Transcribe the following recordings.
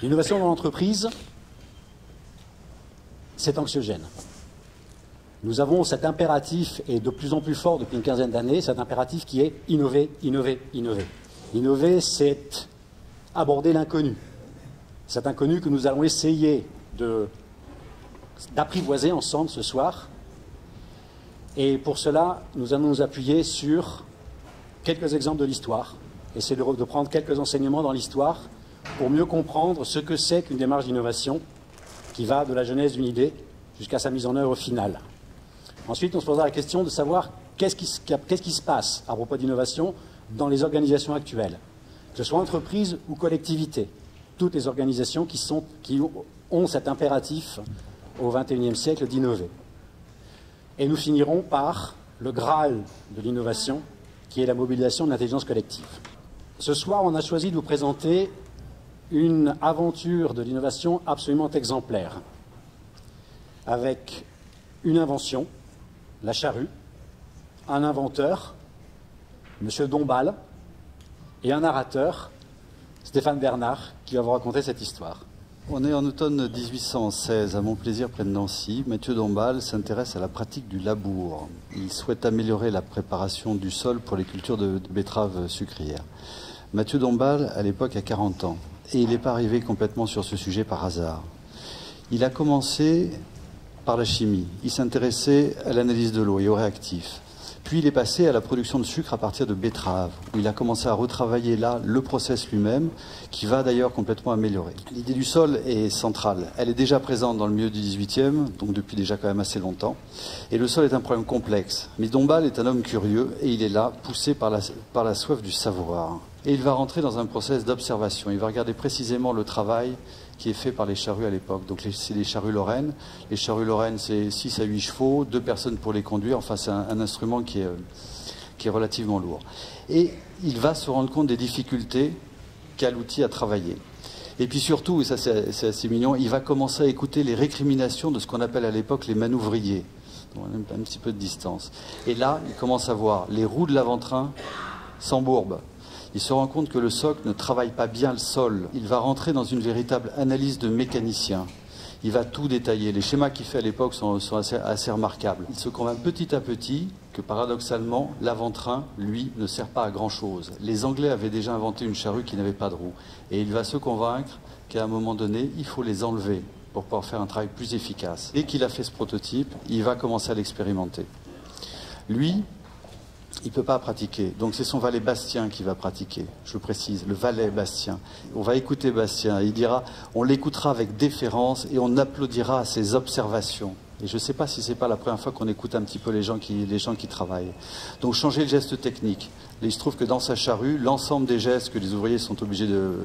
L'innovation dans l'entreprise, c'est anxiogène. Nous avons cet impératif, et de plus en plus fort depuis une quinzaine d'années, cet impératif qui est innover, innover, innover. Innover, c'est aborder l'inconnu. Cet inconnu que nous allons essayer d'apprivoiser ensemble ce soir. Et pour cela, nous allons nous appuyer sur quelques exemples de l'histoire, essayer de prendre quelques enseignements dans l'histoire pour mieux comprendre ce que c'est qu'une démarche d'innovation qui va de la genèse d'une idée jusqu'à sa mise en œuvre finale. Ensuite, on se posera la question de savoir qu'est-ce qui se passe à propos d'innovation dans les organisations actuelles, que ce soit entreprises ou collectivités, toutes les organisations qui ont cet impératif au XXIe siècle d'innover. Et nous finirons par le Graal de l'innovation, qui est la mobilisation de l'intelligence collective. Ce soir, on a choisi de vous présenter une aventure de l'innovation absolument exemplaire, avec une invention, la charrue, un inventeur, M. Dombasle, et un narrateur, Stéphane Bernard, qui va vous raconter cette histoire. On est en automne 1816, à Montplaisir, près de Nancy. Mathieu Dombasle s'intéresse à la pratique du labour. Il souhaite améliorer la préparation du sol pour les cultures de betteraves sucrières. Mathieu Dombasle, à l'époque, a 40 ans. Et il n'est pas arrivé complètement sur ce sujet par hasard. Il a commencé par la chimie. Il s'intéressait à l'analyse de l'eau et aux réactifs. Puis il est passé à la production de sucre à partir de betteraves. Il a commencé à retravailler là le process lui-même, qui va d'ailleurs complètement améliorer. L'idée du sol est centrale. Elle est déjà présente dans le milieu du XVIIIe, donc depuis déjà quand même assez longtemps. Et le sol est un problème complexe. Mais Dombasle est un homme curieux et il est là, poussé par la soif du savoir. Et il va rentrer dans un process d'observation. Il va regarder précisément le travail qui est fait par les charrues à l'époque. Donc c'est les charrues lorraines. Les charrues lorraines, c'est 6 à 8 chevaux, 2 personnes pour les conduire. Enfin, c'est un instrument qui est relativement lourd. Et il va se rendre compte des difficultés qu'a l'outil à travailler. Et puis surtout, et ça c'est assez mignon, il va commencer à écouter les récriminations de ce qu'on appelle à l'époque les manouvriers. Donc, un petit peu de distance. Et là, il commence à voir les roues de l'avant-train s'embourbent. Il se rend compte que le socle ne travaille pas bien le sol. Il va rentrer dans une véritable analyse de mécanicien. Il va tout détailler. Les schémas qu'il fait à l'époque sont assez remarquables. Il se convainc petit à petit que paradoxalement, l'avant-train, lui, ne sert pas à grand-chose. Les Anglais avaient déjà inventé une charrue qui n'avait pas de roue. Et il va se convaincre qu'à un moment donné, il faut les enlever pour pouvoir faire un travail plus efficace. Dès qu'il a fait ce prototype, il va commencer à l'expérimenter. Lui, il ne peut pas pratiquer. Donc c'est son valet Bastien qui va pratiquer. Je précise, le valet Bastien. On va écouter Bastien. Il dira, on l'écoutera avec déférence et on applaudira à ses observations. Et je ne sais pas si ce n'est pas la première fois qu'on écoute un petit peu les gens qui travaillent. Donc changer le geste technique. Et il se trouve que dans sa charrue, l'ensemble des gestes que les ouvriers sont obligés de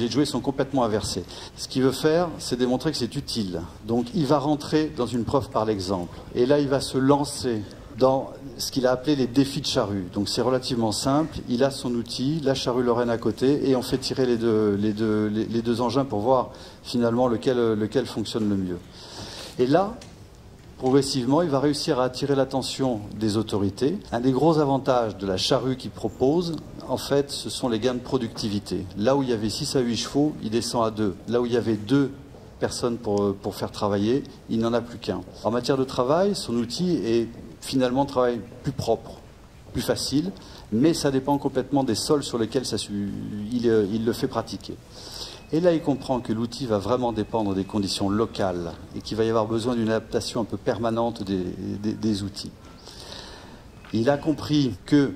jouer sont complètement inversés. Ce qu'il veut faire, c'est démontrer que c'est utile. Donc il va rentrer dans une preuve par l'exemple. Et là, il va se lancer dans ce qu'il a appelé les défis de charrue. Donc c'est relativement simple, il a son outil, la charrue lorraine à côté, et on fait tirer les deux engins pour voir finalement lequel fonctionne le mieux. Et là, progressivement, il va réussir à attirer l'attention des autorités. Un des gros avantages de la charrue qu'il propose, en fait, ce sont les gains de productivité. Là où il y avait 6 à 8 chevaux, il descend à 2. Là où il y avait 2 personnes pour faire travailler, il n'en a plus qu'un. En matière de travail, son outil est finalement un travail plus propre, plus facile, mais ça dépend complètement des sols sur lesquels il le fait pratiquer. Et là, il comprend que l'outil va vraiment dépendre des conditions locales et qu'il va y avoir besoin d'une adaptation un peu permanente des outils. Il a compris que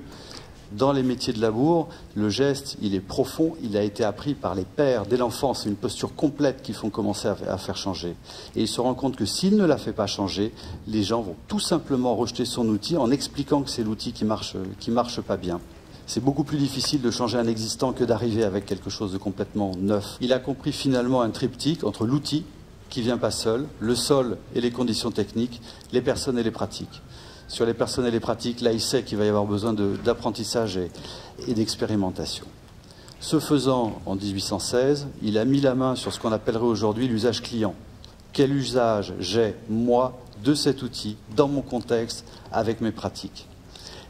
dans les métiers de labour, le geste, il est profond, il a été appris par les pères dès l'enfance. C'est une posture complète qu'il faut commencer à faire changer. Et il se rend compte que s'il ne la fait pas changer, les gens vont tout simplement rejeter son outil en expliquant que c'est l'outil qui marche pas bien. C'est beaucoup plus difficile de changer un existant que d'arriver avec quelque chose de complètement neuf. Il a compris finalement un triptyque entre l'outil, qui vient pas seul, le sol et les conditions techniques, les personnes et les pratiques. Sur les personnes et les pratiques, là, il sait qu'il va y avoir besoin d'apprentissage et d'expérimentation. Ce faisant, en 1816, il a mis la main sur ce qu'on appellerait aujourd'hui l'usage client. Quel usage j'ai, moi, de cet outil, dans mon contexte, avec mes pratiques?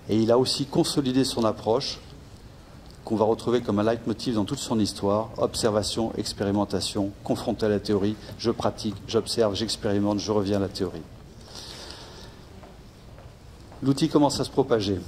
Et il a aussi consolidé son approche qu'on va retrouver comme un leitmotiv dans toute son histoire, observation, expérimentation, confronté à la théorie, je pratique, j'observe, j'expérimente, je reviens à la théorie. L'outil commence à se propager.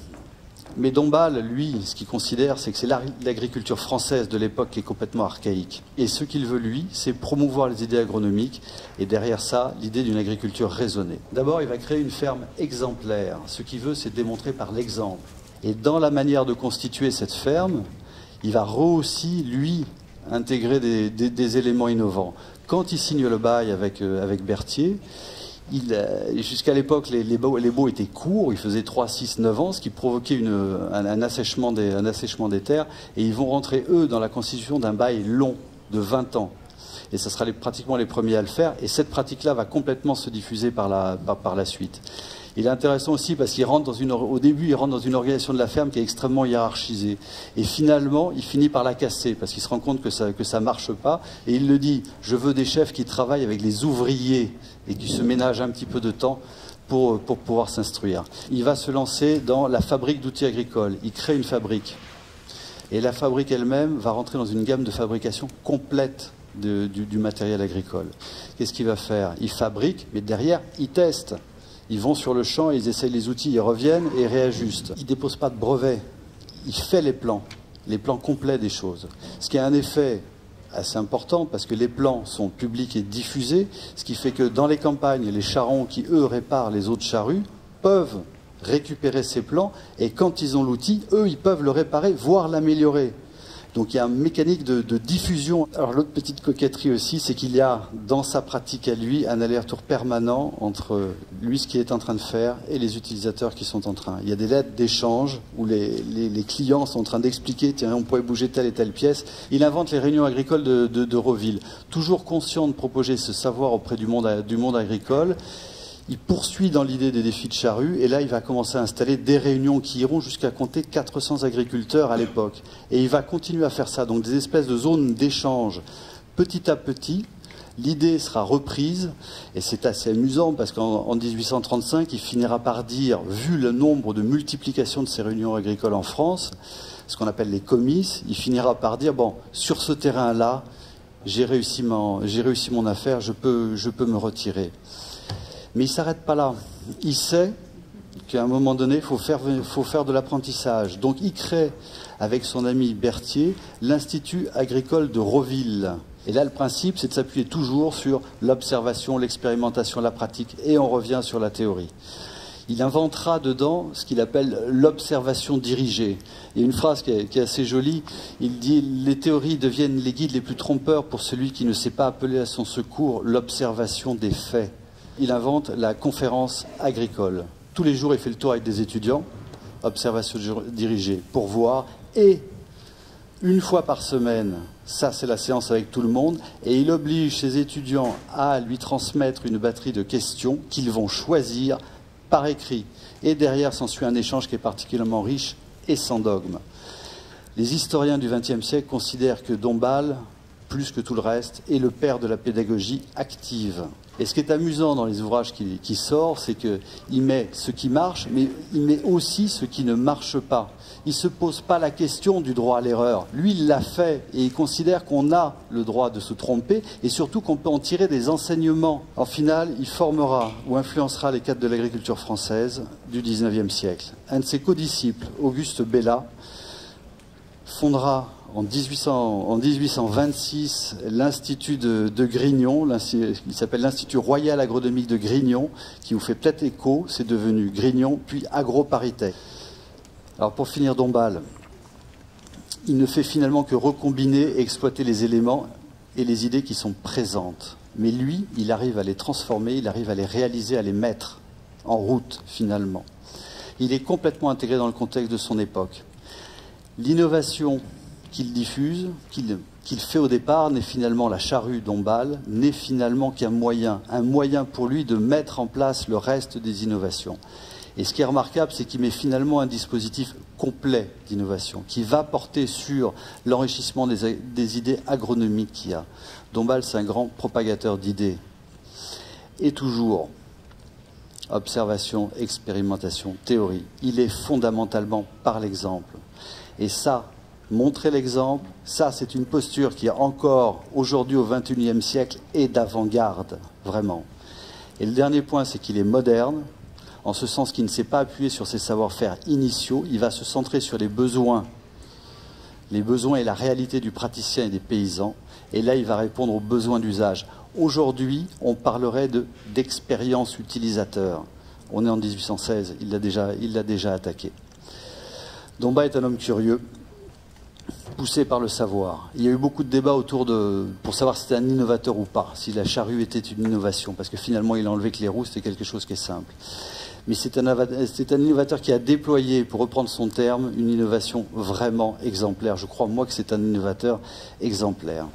Mais Dombasle, lui, ce qu'il considère, c'est que c'est l'agriculture française de l'époque qui est complètement archaïque. Et ce qu'il veut, lui, c'est promouvoir les idées agronomiques, et derrière ça, l'idée d'une agriculture raisonnée. D'abord, il va créer une ferme exemplaire. Ce qu'il veut, c'est démontrer par l'exemple. Et dans la manière de constituer cette ferme, il va aussi, lui, intégrer des éléments innovants. Quand il signe le bail avec Berthier, jusqu'à l'époque, les baux étaient courts, ils faisaient 3, 6, 9 ans, ce qui provoquait un assèchement des terres, et ils vont rentrer, eux, dans la constitution d'un bail long, de 20 ans. Et ce sera pratiquement les premiers à le faire, et cette pratique-là va complètement se diffuser par la suite. Il est intéressant aussi parce au début, il rentre dans une organisation de la ferme qui est extrêmement hiérarchisée. Et finalement, il finit par la casser parce qu'il se rend compte que ça marche pas. Et il le dit, je veux des chefs qui travaillent avec les ouvriers et qui se ménagent un petit peu de temps pour pouvoir s'instruire. Il va se lancer dans la fabrique d'outils agricoles. Il crée une fabrique. Et la fabrique elle-même va rentrer dans une gamme de fabrication complète du matériel agricole. Qu'est-ce qu'il va faire? Il fabrique, mais derrière, il teste. Ils vont sur le champ, ils essayent les outils, ils reviennent et réajustent. Il ne dépose pas de brevet, il fait les plans complets des choses. Ce qui a un effet assez important parce que les plans sont publics et diffusés, ce qui fait que dans les campagnes, les charrons qui, eux, réparent les autres charrues, peuvent récupérer ces plans et quand ils ont l'outil, eux, ils peuvent le réparer, voire l'améliorer. Donc il y a une mécanique de diffusion. Alors l'autre petite coquetterie aussi, c'est qu'il y a dans sa pratique à lui un aller-retour permanent entre lui, ce qu'il est en train de faire, et les utilisateurs qui sont en train. Il y a des lettres d'échange où les clients sont en train d'expliquer, tiens, on pourrait bouger telle et telle pièce. Il invente les réunions agricoles de Roville, toujours conscient de proposer ce savoir auprès du monde agricole. Il poursuit dans l'idée des défis de charrue et là il va commencer à installer des réunions qui iront jusqu'à compter 400 agriculteurs à l'époque. Et il va continuer à faire ça, donc des espèces de zones d'échange. Petit à petit, l'idée sera reprise et c'est assez amusant parce qu'en 1835, il finira par dire, vu le nombre de multiplications de ces réunions agricoles en France, ce qu'on appelle les comices, il finira par dire, bon, sur ce terrain-là, j'ai réussi mon affaire, je peux me retirer. Mais il ne s'arrête pas là. Il sait qu'à un moment donné, il faut faire de l'apprentissage. Donc il crée, avec son ami Berthier, l'Institut agricole de Roville. Et là, le principe, c'est de s'appuyer toujours sur l'observation, l'expérimentation, la pratique, et on revient sur la théorie. Il inventera dedans ce qu'il appelle l'observation dirigée. Il y a une phrase qui est assez jolie. Il dit « Les théories deviennent les guides les plus trompeurs pour celui qui ne sait pas appeler à son secours l'observation des faits ». Il invente la conférence agricole. Tous les jours, il fait le tour avec des étudiants, observation dirigée, pour voir. Et une fois par semaine, ça c'est la séance avec tout le monde, et il oblige ses étudiants à lui transmettre une batterie de questions qu'ils vont choisir par écrit. Et derrière s'ensuit un échange qui est particulièrement riche et sans dogme. Les historiens du XXe siècle considèrent que Dombasle, plus que tout le reste, est le père de la pédagogie active. Et ce qui est amusant dans les ouvrages qui sortent, c'est qu'il met ce qui marche, mais il met aussi ce qui ne marche pas. Il ne se pose pas la question du droit à l'erreur. Lui, il l'a fait et il considère qu'on a le droit de se tromper et surtout qu'on peut en tirer des enseignements. En final, il formera ou influencera les cadres de l'agriculture française du XIXe siècle. Un de ses codisciples, Auguste Bella, fondera en 1826, l'Institut de Grignon, il s'appelle l'Institut Royal Agronomique de Grignon, qui vous fait peut-être écho, c'est devenu Grignon, puis AgroParisTech. Alors pour finir Dombasle, il ne fait finalement que recombiner et exploiter les éléments et les idées qui sont présentes. Mais lui, il arrive à les transformer, il arrive à les réaliser, à les mettre en route finalement. Il est complètement intégré dans le contexte de son époque. L'innovation qu'il diffuse, qu'il fait au départ, n'est finalement la charrue Dombasle, n'est finalement qu'un moyen pour lui de mettre en place le reste des innovations. Et ce qui est remarquable, c'est qu'il met finalement un dispositif complet d'innovation, qui va porter sur l'enrichissement des idées agronomiques qu'il y a. Dombasle, c'est un grand propagateur d'idées. Et toujours, observation, expérimentation, théorie. Il est fondamentalement par l'exemple. Et ça, montrer l'exemple. Ça, c'est une posture qui, encore aujourd'hui au XXIe siècle, est d'avant-garde, vraiment. Et le dernier point, c'est qu'il est moderne, en ce sens qu'il ne s'est pas appuyé sur ses savoir-faire initiaux. Il va se centrer sur les besoins et la réalité du praticien et des paysans. Et là, il va répondre aux besoins d'usage. Aujourd'hui, on parlerait d'expérience utilisateur. On est en 1816, il l'a déjà attaqué. Domba est un homme curieux, poussé par le savoir. Il y a eu beaucoup de débats pour savoir si c'était un innovateur ou pas, si la charrue était une innovation, parce que finalement il a enlevé que les roues, c'était quelque chose qui est simple. Mais c'est un innovateur qui a déployé, pour reprendre son terme, une innovation vraiment exemplaire. Je crois, moi, que c'est un innovateur exemplaire.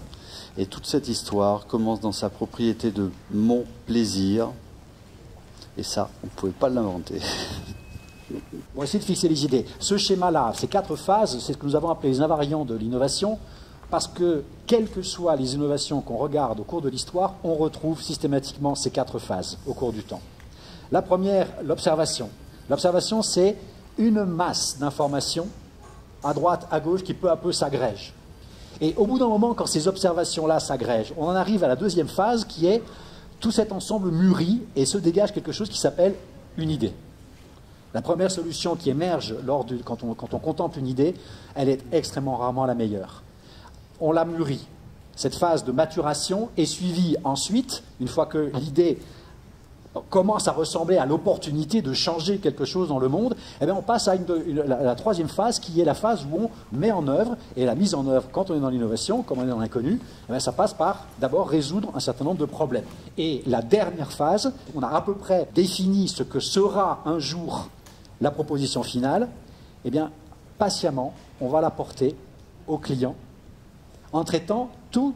Et toute cette histoire commence dans sa propriété de mon plaisir. Et ça, on ne pouvait pas l'inventer. On va essayer de fixer les idées. Ce schéma-là, ces 4 phases, c'est ce que nous avons appelé les invariants de l'innovation, parce que, quelles que soient les innovations qu'on regarde au cours de l'histoire, on retrouve systématiquement ces 4 phases au cours du temps. La première, l'observation. L'observation, c'est une masse d'informations à droite, à gauche, qui peu à peu s'agrègent. Et au bout d'un moment, quand ces observations-là s'agrègent, on en arrive à la deuxième phase, qui est tout cet ensemble mûrit et se dégage quelque chose qui s'appelle une idée. La première solution qui émerge quand on contemple une idée, elle est extrêmement rarement la meilleure. On la mûrit. Cette phase de maturation est suivie ensuite, une fois que l'idée commence à ressembler à l'opportunité de changer quelque chose dans le monde, eh bien on passe à la troisième phase, qui est la phase où on met en œuvre, et la mise en œuvre, quand on est dans l'innovation, comme on est dans l'inconnu, eh bien ça passe par d'abord résoudre un certain nombre de problèmes. Et la dernière phase, on a à peu près défini ce que sera un jour la proposition finale, eh bien patiemment, on va la porter au client en traitant tous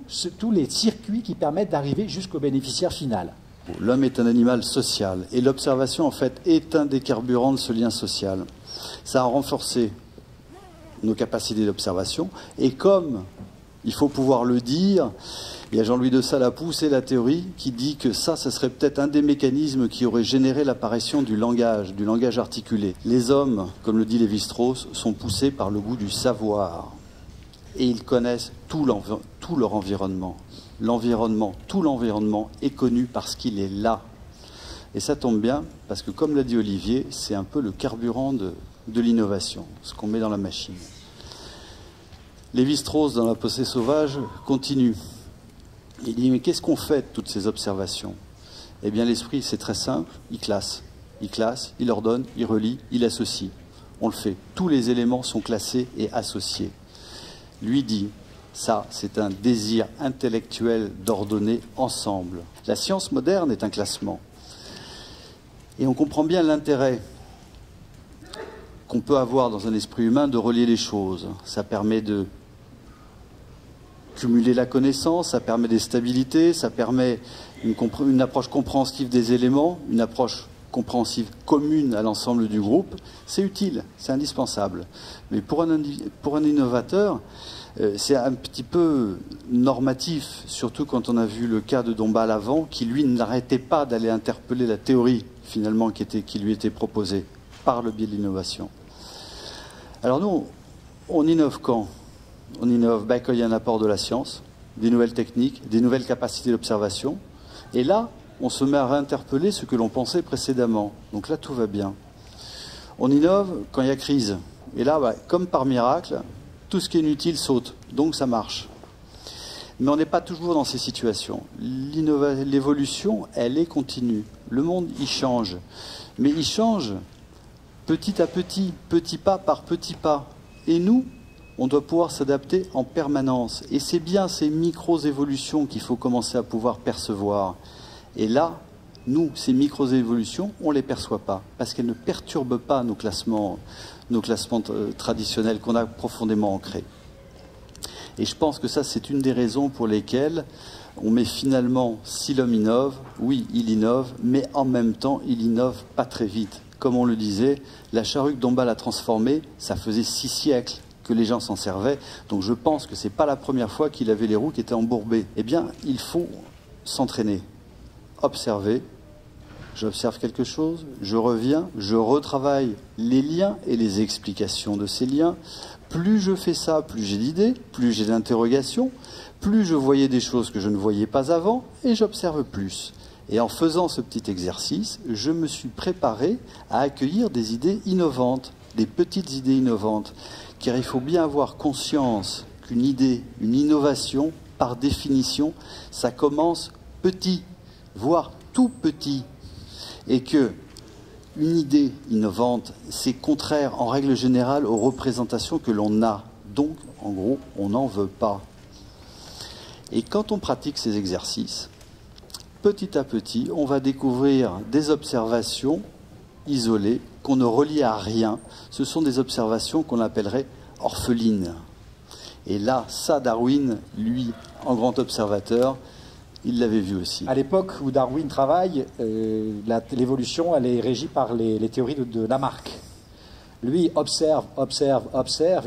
les circuits qui permettent d'arriver jusqu'au bénéficiaire final. L'homme est un animal social et l'observation, en fait, est un des carburants de ce lien social. Ça a renforcé nos capacités d'observation et comme il faut pouvoir le dire, il y a Jean-Louis de Sales a poussé la théorie qui dit que ça serait peut-être un des mécanismes qui aurait généré l'apparition du langage articulé. Les hommes, comme le dit Lévi-Strauss, sont poussés par le goût du savoir et ils connaissent tout leur environnement. Tout l'environnement est connu parce qu'il est là. Et ça tombe bien, parce que comme l'a dit Olivier, c'est un peu le carburant de l'innovation, ce qu'on met dans la machine. Lévi-Strauss, dans La Pensée sauvage, continue. Il dit, mais qu'est-ce qu'on fait de toutes ces observations? Eh bien, l'esprit, c'est très simple, il classe, il ordonne, il relie, il associe. On le fait. Tous les éléments sont classés et associés. Lui dit, ça, c'est un désir intellectuel d'ordonner ensemble. La science moderne est un classement. Et on comprend bien l'intérêt qu'on peut avoir dans un esprit humain de relier les choses. Ça permet de cumuler la connaissance, ça permet des stabilités, ça permet une approche compréhensive des éléments, une approche compréhensive commune à l'ensemble du groupe. C'est utile, c'est indispensable. Mais pour un innovateur, c'est un petit peu normatif, surtout quand on a vu le cas de Dombasle avant, qui lui n'arrêtait pas d'aller interpeller la théorie finalement qui lui était proposée par le biais de l'innovation. Alors nous, on innove quand? On innove quand il y a un apport de la science, des nouvelles techniques, des nouvelles capacités d'observation, et là, on se met à réinterpeller ce que l'on pensait précédemment. Donc là, tout va bien. On innove quand il y a crise, et là, comme par miracle, tout ce qui est inutile saute, donc ça marche. Mais on n'est pas toujours dans ces situations. L'évolution, elle est continue. Le monde, il change. Mais il change petit à petit, petit pas par petit pas. Et nous, on doit pouvoir s'adapter en permanence. Et c'est bien ces micro-évolutions qu'il faut commencer à pouvoir percevoir. Et là, nous, ces micro-évolutions, on ne les perçoit pas, parce qu'elles ne perturbent pas nos classements traditionnels qu'on a profondément ancrés. Et je pense que ça, c'est une des raisons pour lesquelles on met finalement, si l'homme innove, oui, il innove, mais en même temps, il innove pas très vite. Comme on le disait, la charrue que Dombasle a transformée, ça faisait 6 siècles que les gens s'en servaient. Donc je pense que ce n'est pas la première fois qu'il avait les roues qui étaient embourbées. Eh bien, il faut s'entraîner, observer. J'observe quelque chose, je reviens, je retravaille les liens et les explications de ces liens Plus je fais ça, plus j'ai d'idées, plus j'ai d'interrogations, plus je voyais des choses que je ne voyais pas avant, et j'observe plus. Et en faisant ce petit exercice, je me suis préparé à accueillir des idées innovantes, des petites idées innovantes. Car il faut bien avoir conscience qu'une idée, une innovation, par définition, ça commence petit, voire tout petit. Et que une idée innovante, c'est contraire en règle générale aux représentations que l'on a. Donc, en gros, on n'en veut pas. Et quand on pratique ces exercices, petit à petit, on va découvrir des observations isolées qu'on ne relie à rien. Ce sont des observations qu'on appellerait orphelines. Et là, ça, Darwin, lui, en grand observateur, il l'avait vu aussi. À l'époque où Darwin travaille, l'évolution, elle est régie par les théories de Lamarck. Lui observe,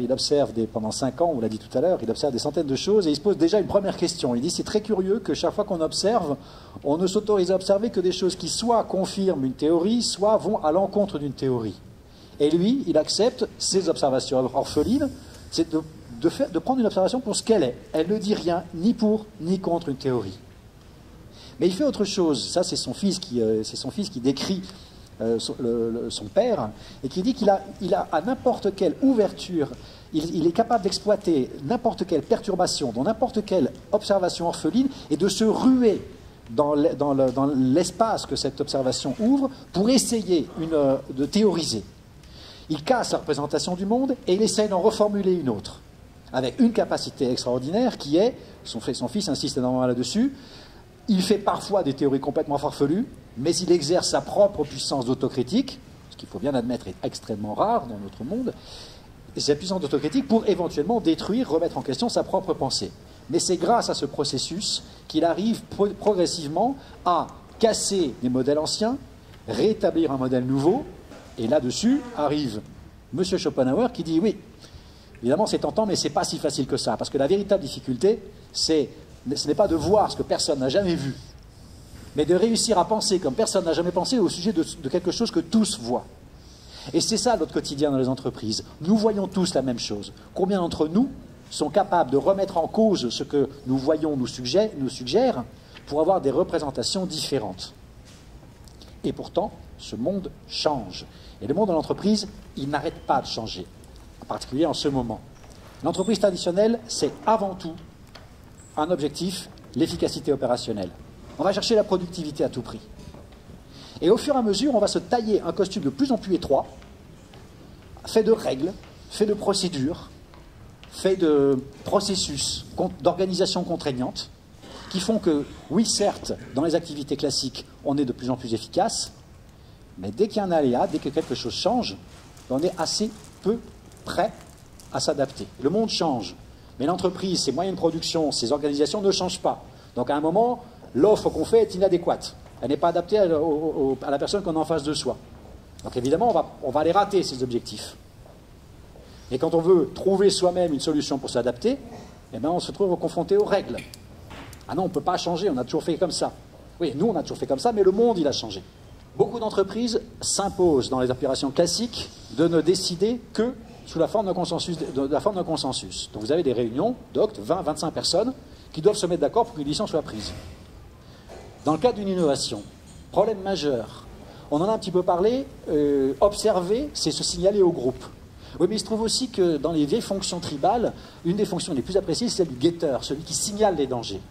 il observe pendant 5 ans, on l'a dit tout à l'heure, il observe des centaines de choses et il se pose déjà une première question. Il dit c'est très curieux que chaque fois qu'on observe, on ne s'autorise à observer que des choses qui soit confirment une théorie, soit vont à l'encontre d'une théorie. Et lui, il accepte ces observations orphelines, c'est de prendre une observation pour ce qu'elle est. Elle ne dit rien, ni pour, ni contre une théorie. Mais il fait autre chose. Ça, c'est son fils qui décrit son père, et qui dit qu'il a à n'importe quelle ouverture, il est capable d'exploiter n'importe quelle perturbation, dans n'importe quelle observation orpheline, et de se ruer dans l'espace que cette observation ouvre pour essayer de théoriser. Il casse la représentation du monde et il essaie d'en reformuler une autre, avec une capacité extraordinaire qui est, son fils insiste énormément là-dessus, il fait parfois des théories complètement farfelues, mais il exerce sa propre puissance d'autocritique, ce qu'il faut bien admettre est extrêmement rare dans notre monde, et sa puissance d'autocritique pour éventuellement détruire, remettre en question sa propre pensée. Mais c'est grâce à ce processus qu'il arrive progressivement à casser des modèles anciens, rétablir un modèle nouveau, et là-dessus arrive M. Schopenhauer qui dit oui, évidemment c'est tentant, mais ce n'est pas si facile que ça, parce que la véritable difficulté, ce n'est pas de voir ce que personne n'a jamais vu, mais de réussir à penser comme personne n'a jamais pensé au sujet de quelque chose que tous voient. Et c'est ça notre quotidien dans les entreprises. Nous voyons tous la même chose. Combien d'entre nous sont capables de remettre en cause ce que nous voyons nous suggère pour avoir des représentations différentes? Et pourtant, ce monde change. Et le monde de l'entreprise, il n'arrête pas de changer, en particulier en ce moment. L'entreprise traditionnelle, c'est avant tout un objectif, l'efficacité opérationnelle. On va chercher la productivité à tout prix. Et au fur et à mesure, on va se tailler un costume de plus en plus étroit, fait de règles, fait de procédures, fait de processus, d'organisation contraignante, qui font que, oui, certes, dans les activités classiques, on est de plus en plus efficace, mais dès qu'il y a un aléa, dès que quelque chose change, on est assez peu prêt à s'adapter. Le monde change, mais l'entreprise, ses moyens de production, ses organisations ne changent pas. Donc à un moment, l'offre qu'on fait est inadéquate. Elle n'est pas adaptée à la personne qu'on a en face de soi. Donc évidemment, on va aller rater ces objectifs. Et quand on veut trouver soi-même une solution pour s'adapter, eh ben on se trouve confronté aux règles. Ah non, on ne peut pas changer, on a toujours fait comme ça. Oui, nous on a toujours fait comme ça, mais le monde il a changé. Beaucoup d'entreprises s'imposent dans les opérations classiques de ne décider que sous la forme d'un consensus. Donc vous avez des réunions d'octes, 20, 25 personnes, qui doivent se mettre d'accord pour qu'une décision soit prise. Dans le cadre d'une innovation, problème majeur, on en a un petit peu parlé, observer, c'est se signaler au groupe. Oui, mais il se trouve aussi que dans les vieilles fonctions tribales, une des fonctions les plus appréciées, c'est celle du guetteur, celui qui signale les dangers.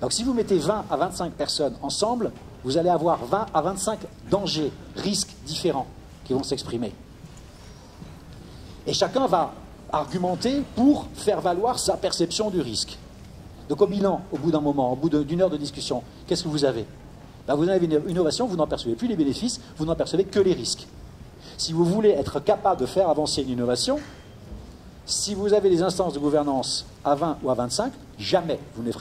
Donc si vous mettez 20 à 25 personnes ensemble, vous allez avoir 20 à 25 dangers, risques différents qui vont s'exprimer. Et chacun va argumenter pour faire valoir sa perception du risque. Donc au bilan, au bout d'un moment, au bout d'une heure de discussion, qu'est-ce que vous avez? Ben, vous avez une innovation, vous n'en percevez plus les bénéfices, vous n'en percevez que les risques. Si vous voulez être capable de faire avancer une innovation, si vous avez des instances de gouvernance à 20 ou à 25, jamais vous ne les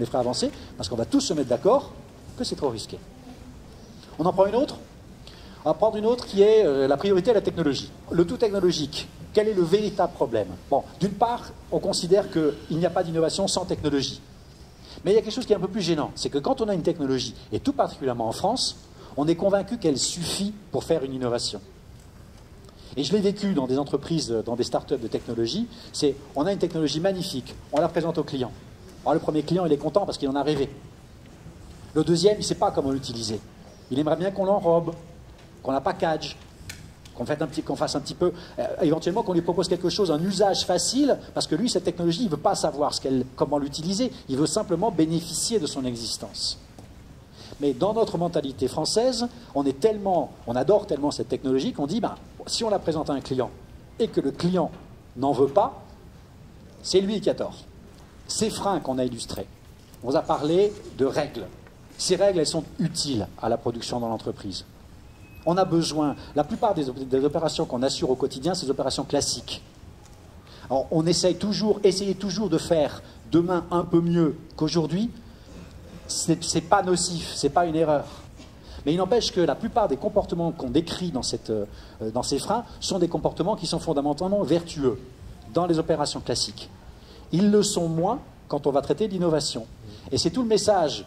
ferez avancer, parce qu'on va tous se mettre d'accord que c'est trop risqué. On en prend une autre? On va prendre une autre qui est la priorité à la technologie. Le tout technologique, quel est le véritable problème? Bon, d'une part, on considère qu'il n'y a pas d'innovation sans technologie. Mais il y a quelque chose qui est un peu plus gênant, c'est que quand on a une technologie, et tout particulièrement en France, on est convaincu qu'elle suffit pour faire une innovation. Et je l'ai vécu dans des entreprises, dans des startups de technologie, c'est on a une technologie magnifique, on la présente au client. Alors le premier client, il est content parce qu'il en a rêvé. Le deuxième, il ne sait pas comment l'utiliser. Il aimerait bien qu'on l'enrobe, qu'on la package, qu'on fasse un petit peu, éventuellement qu'on lui propose quelque chose, un usage facile, parce que lui, cette technologie, il ne veut pas savoir comment l'utiliser, il veut simplement bénéficier de son existence. Mais dans notre mentalité française, on adore tellement cette technologie qu'on dit, si on la présente à un client et que le client n'en veut pas, c'est lui qui a tort. Ces freins qu'on a illustrés, on vous a parlé de règles. Ces règles, elles sont utiles à la production dans l'entreprise. On a besoin, la plupart des opérations qu'on assure au quotidien, c'est des opérations classiques. Alors, on essayez toujours de faire demain un peu mieux qu'aujourd'hui. C'est pas nocif, c'est pas une erreur. Mais il n'empêche que la plupart des comportements qu'on décrit dans ces freins sont des comportements qui sont fondamentalement vertueux dans les opérations classiques. Ils le sont moins quand on va traiter d'innovation. Et c'est tout le message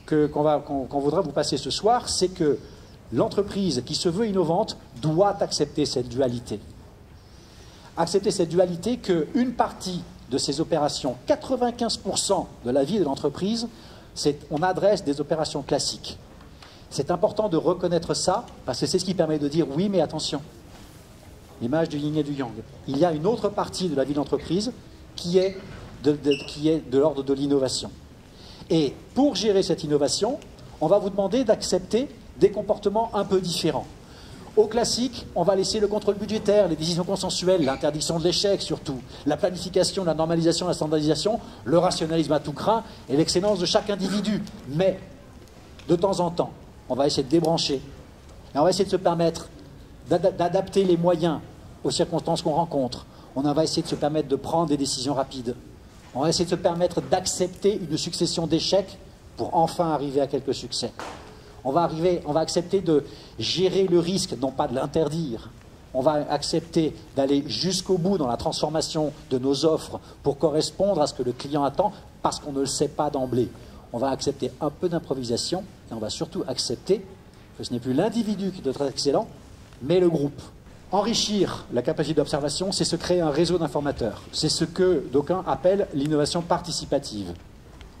qu'on voudrait vous passer ce soir, c'est que l'entreprise qui se veut innovante doit accepter cette dualité. Accepter cette dualité qu'une partie de ces opérations, 95% de la vie de l'entreprise, on adresse des opérations classiques. C'est important de reconnaître ça, parce que c'est ce qui permet de dire oui, mais attention. L'image du yin et du yang. Il y a une autre partie de la vie de l'entreprise qui est de l'ordre de l'innovation. Et pour gérer cette innovation, on va vous demander d'accepter des comportements un peu différents. Au classique, on va laisser le contrôle budgétaire, les décisions consensuelles, l'interdiction de l'échec surtout, la planification, la normalisation, la standardisation, le rationalisme à tout crin et l'excellence de chaque individu. Mais, de temps en temps, on va essayer de débrancher et on va essayer de se permettre d'adapter les moyens aux circonstances qu'on rencontre. On va essayer de se permettre de prendre des décisions rapides. On va essayer de se permettre d'accepter une succession d'échecs pour enfin arriver à quelques succès. On va accepter de gérer le risque, non pas de l'interdire. On va accepter d'aller jusqu'au bout dans la transformation de nos offres pour correspondre à ce que le client attend parce qu'on ne le sait pas d'emblée. On va accepter un peu d'improvisation et on va surtout accepter que ce n'est plus l'individu qui doit être excellent, mais le groupe. Enrichir la capacité d'observation, c'est se créer un réseau d'informateurs. C'est ce que d'aucuns appellent l'innovation participative.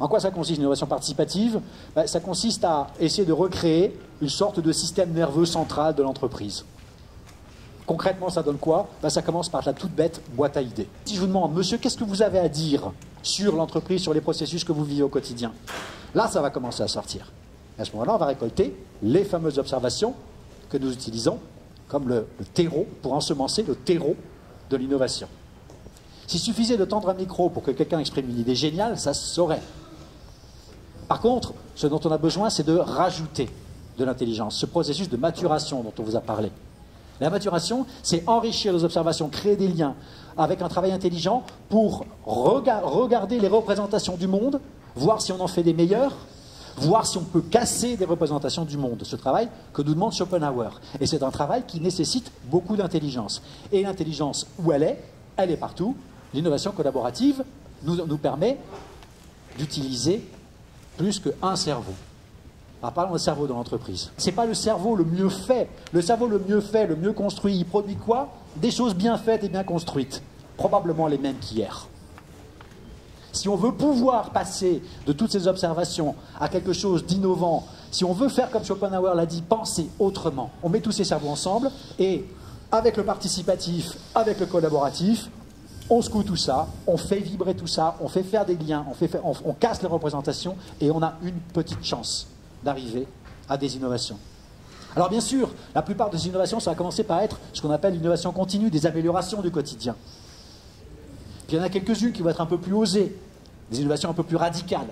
En quoi ça consiste, l'innovation participative? Ça consiste à essayer de recréer une sorte de système nerveux central de l'entreprise. Concrètement, ça donne quoi? Ça commence par la toute bête boîte à idées. Si je vous demande, monsieur, qu'est-ce que vous avez à dire sur l'entreprise, sur les processus que vous vivez au quotidien? Là, ça va commencer à sortir. Et à ce moment-là, on va récolter les fameuses observations que nous utilisons comme le terreau, pour ensemencer le terreau de l'innovation. S'il suffisait de tendre un micro pour que quelqu'un exprime une idée géniale, ça se saurait. Par contre, ce dont on a besoin, c'est de rajouter de l'intelligence, ce processus de maturation dont on vous a parlé. La maturation, c'est enrichir les observations, créer des liens avec un travail intelligent pour regarder les représentations du monde, voir si on en fait des meilleures, voir si on peut casser des représentations du monde. Ce travail que nous demande Schopenhauer. Et c'est un travail qui nécessite beaucoup d'intelligence. Et l'intelligence, où elle est partout. L'innovation collaborative nous permet d'utiliser plus qu'un cerveau. Alors parlons du cerveau de l'entreprise. Ce n'est pas le cerveau le mieux fait. Le cerveau le mieux fait, le mieux construit, il produit quoi? Des choses bien faites et bien construites. Probablement les mêmes qu'hier. Si on veut pouvoir passer de toutes ces observations à quelque chose d'innovant, si on veut faire comme Schopenhauer l'a dit, penser autrement, on met tous ces cerveaux ensemble et avec le participatif, avec le collaboratif, on secoue tout ça, on fait vibrer tout ça, on fait faire des liens, on casse les représentations et on a une petite chance d'arriver à des innovations. Alors bien sûr, la plupart des innovations, ça va commencer par être ce qu'on appelle l'innovation continue, des améliorations du quotidien. Puis il y en a quelques-unes qui vont être un peu plus osées, des innovations un peu plus radicales,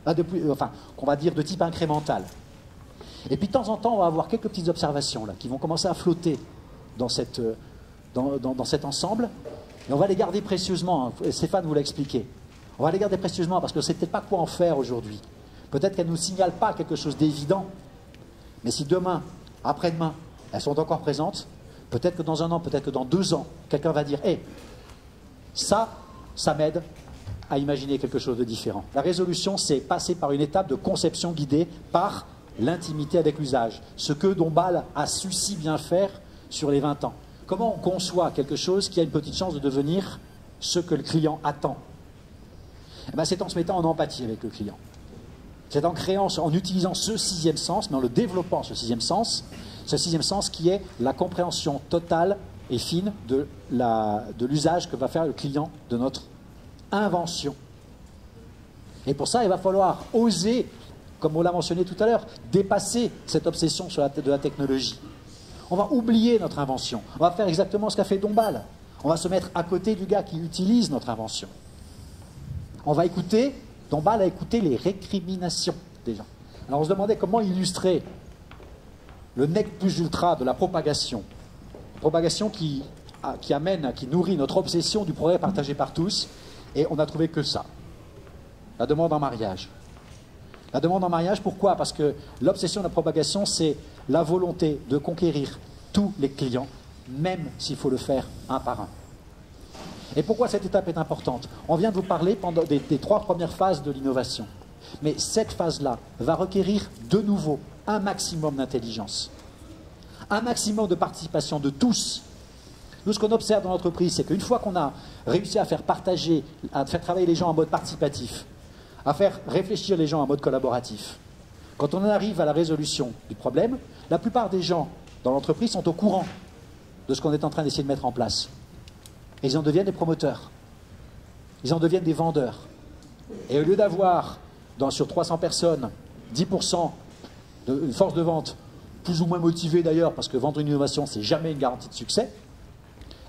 qu'on va dire de type incrémental. Et puis de temps en temps, on va avoir quelques petites observations là, qui vont commencer à flotter dans cet ensemble, et on va les garder précieusement. Hein. Stéphane vous l'a expliqué. On va les garder précieusement parce qu'on ne sait peut-être pas quoi en faire aujourd'hui. Peut-être qu'elles ne nous signalent pas quelque chose d'évident, mais si demain, après-demain, elles sont encore présentes, peut-être que dans un an, peut-être que dans 2 ans, quelqu'un va dire « Hey, ça m'aide à imaginer quelque chose de différent. » La résolution, c'est passer par une étape de conception guidée par l'intimité avec l'usage. Ce que Dombasle a su si bien faire sur les 20 ans. comment on conçoit quelque chose qui a une petite chance de devenir ce que le client attend? Eh ben, c'est en se mettant en empathie avec le client. C'est en créant, en utilisant ce sixième sens, mais en le développant, ce sixième sens qui est la compréhension totale et fine de l'usage que va faire le client de notre invention. Et pour ça, il va falloir oser, comme on l'a mentionné tout à l'heure, dépasser cette obsession de la technologie. On va oublier notre invention. On va faire exactement ce qu'a fait Dombasle. On va se mettre à côté du gars qui utilise notre invention. On va écouter, Dombasle a écouté les récriminations des gens. Alors on se demandait comment illustrer le nec plus ultra de la propagation. Propagation qui nourrit notre obsession du progrès partagé par tous. Et on n'a trouvé que ça. La demande en mariage. La demande en mariage, pourquoi? Parce que l'obsession de la propagation, c'est la volonté de conquérir tous les clients, même s'il faut le faire un par un. Et pourquoi cette étape est importante? On vient de vous parler pendant des 3 premières phases de l'innovation. Mais cette phase-là va requérir de nouveau un maximum d'intelligence, un maximum de participation de tous. Nous, ce qu'on observe dans l'entreprise, c'est qu'une fois qu'on a réussi à faire partager, à faire travailler les gens en mode participatif, à faire réfléchir les gens en mode collaboratif, quand on en arrive à la résolution du problème, la plupart des gens dans l'entreprise sont au courant de ce qu'on est en train d'essayer de mettre en place. Et ils en deviennent des promoteurs. Ils en deviennent des vendeurs. Et au lieu d'avoir, sur 300 personnes, 10% de force de vente, plus ou moins motivée d'ailleurs, parce que vendre une innovation, c'est jamais une garantie de succès,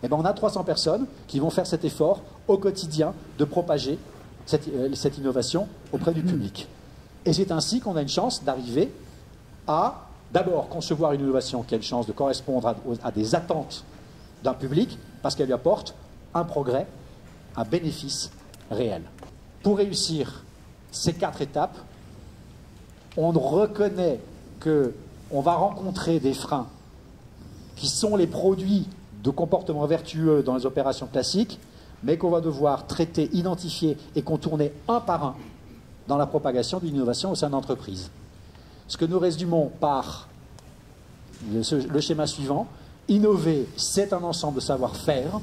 eh bien, on a 300 personnes qui vont faire cet effort au quotidien de propager cette innovation auprès du public. Et c'est ainsi qu'on a une chance d'arriver à, d'abord, concevoir une innovation qui a une chance de correspondre à des attentes d'un public, parce qu'elle lui apporte un progrès, un bénéfice réel. Pour réussir ces 4 étapes, on reconnaît qu'on va rencontrer des freins qui sont les produits de comportements vertueux dans les opérations classiques, mais qu'on va devoir traiter, identifier et contourner un par un dans la propagation d'une innovation au sein d'entreprise. Ce que nous résumons par le schéma suivant: innover, c'est un ensemble de savoir-faire,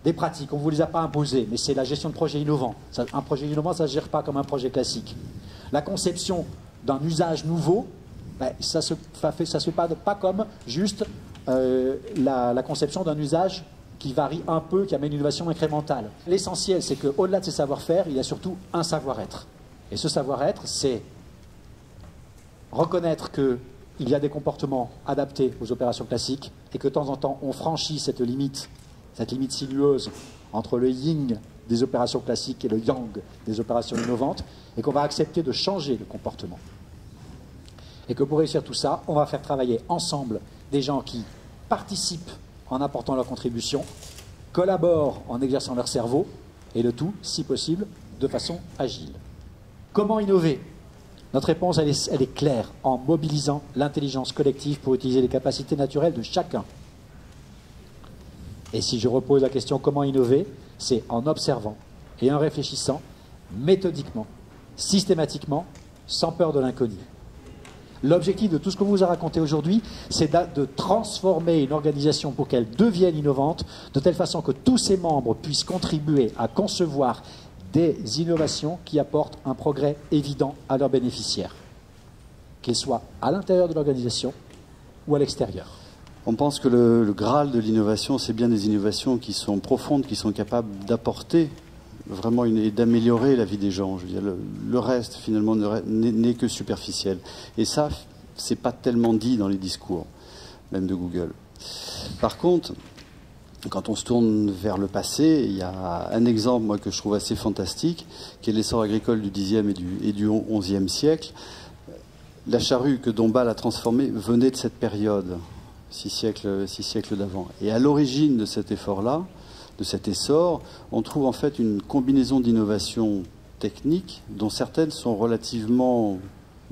des pratiques. On ne vous les a pas imposées, mais c'est la gestion de projets innovants. Un projet innovant, ça ne se gère pas comme un projet classique. La conception d'un usage nouveau, ben, ça ne se fait pas comme juste la conception d'un usage qui varie un peu, qui amène une innovation incrémentale. L'essentiel, c'est qu'au-delà de ces savoir-faire, il y a surtout un savoir-être. Et ce savoir-être, c'est reconnaître qu'il y a des comportements adaptés aux opérations classiques et que de temps en temps, on franchit cette limite sinueuse entre le yin des opérations classiques et le yang des opérations innovantes, et qu'on va accepter de changer de comportement. Et que pour réussir tout ça, on va faire travailler ensemble des gens qui participent en apportant leur contribution, collaborent en exerçant leur cerveau, et le tout, si possible, de façon agile. Comment innover? Notre réponse, elle est claire, en mobilisant l'intelligence collective pour utiliser les capacités naturelles de chacun. Et si je repose la question comment innover, c'est en observant et en réfléchissant méthodiquement, systématiquement, sans peur de l'inconnu. L'objectif de tout ce qu'on vous a raconté aujourd'hui, c'est de transformer une organisation pour qu'elle devienne innovante, de telle façon que tous ses membres puissent contribuer à concevoir des innovations qui apportent un progrès évident à leurs bénéficiaires, qu'ils soient à l'intérieur de l'organisation ou à l'extérieur. On pense que le Graal de l'innovation, c'est bien des innovations qui sont profondes, qui sont capables d'apporter vraiment et d'améliorer la vie des gens. Je veux dire, le reste, finalement, n'est que superficiel. Et ça, c'est pas tellement dit dans les discours, même de Google. Par contre, quand on se tourne vers le passé, il y a un exemple, moi, que je trouve assez fantastique, qui est l'essor agricole du Xe et du XIe siècle. La charrue que Dombasle a transformée venait de cette période, 6 siècles d'avant. Et à l'origine de cet effort-là, de cet essor, on trouve en fait une combinaison d'innovations techniques dont certaines sont relativement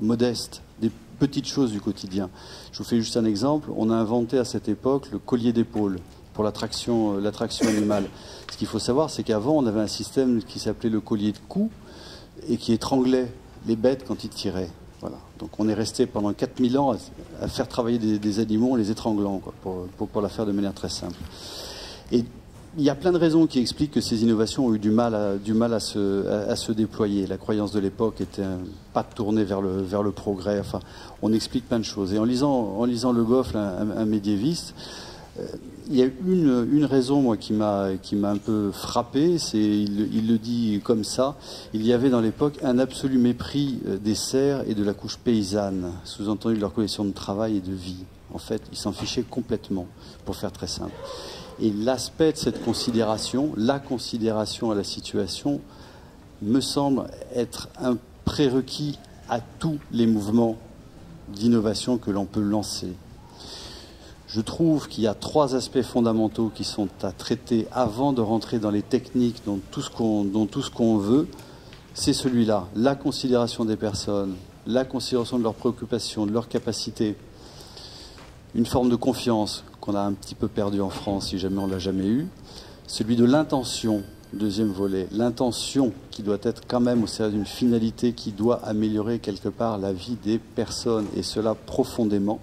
modestes, des petites choses du quotidien. Je vous fais juste un exemple. On a inventé à cette époque le collier d'épaule pour l'attraction animale. Ce qu'il faut savoir, c'est qu'avant, on avait un système qui s'appelait le collier de cou et qui étranglait les bêtes quand ils tiraient. Voilà. Donc on est resté pendant 4000 ans à faire travailler des animaux en les étranglant, quoi, pour la faire de manière très simple. Et il y a plein de raisons qui expliquent que ces innovations ont eu du mal à se déployer. La croyance de l'époque était pas tournée vers le progrès. Enfin, on explique plein de choses. Et en lisant Le Goff, un médiéviste, il y a une raison, moi, qui m'a un peu frappé. Il le dit comme ça. Il y avait dans l'époque un absolu mépris des serfs et de la couche paysanne, sous-entendu de leur conditions de travail et de vie. En fait, ils s'en fichaient complètement, pour faire très simple. Et l'aspect de cette considération, la considération à la situation, me semble être un prérequis à tous les mouvements d'innovation que l'on peut lancer. Je trouve qu'il y a 3 aspects fondamentaux qui sont à traiter avant de rentrer dans les techniques, dans tout ce qu'on veut. C'est celui-là, la considération des personnes, la considération de leurs préoccupations, de leurs capacités, une forme de confiance qu'on a un petit peu perdue en France, si jamais on ne l'a jamais eu, celui de l'intention, deuxième volet, l'intention qui doit être quand même au service d'une finalité qui doit améliorer quelque part la vie des personnes, et cela profondément.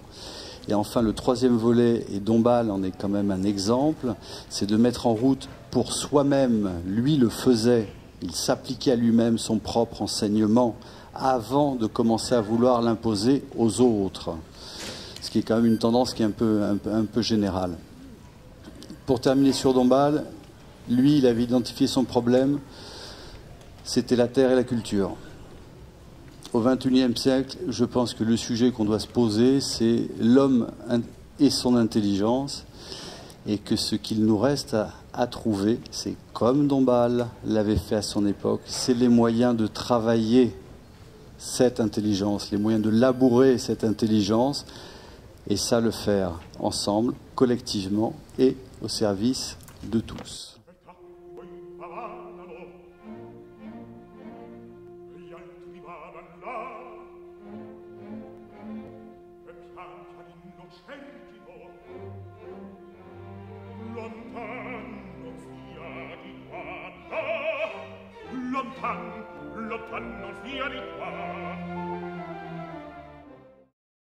Et enfin, le 3e volet, et Dombasle en est quand même un exemple, c'est de mettre en route pour soi-même, lui le faisait, il s'appliquait à lui-même son propre enseignement avant de commencer à vouloir l'imposer aux autres. Ce qui est quand même une tendance qui est un peu générale. Pour terminer sur Dombasle, lui, il avait identifié son problème, c'était la terre et la culture. Au XXIe siècle, je pense que le sujet qu'on doit se poser, c'est l'homme et son intelligence, et que ce qu'il nous reste à trouver, c'est comme Dombasle l'avait fait à son époque, c'est les moyens de travailler cette intelligence, les moyens de labourer cette intelligence, et ça le faire ensemble, collectivement et au service de tous. Lontano, lontano, via di qua.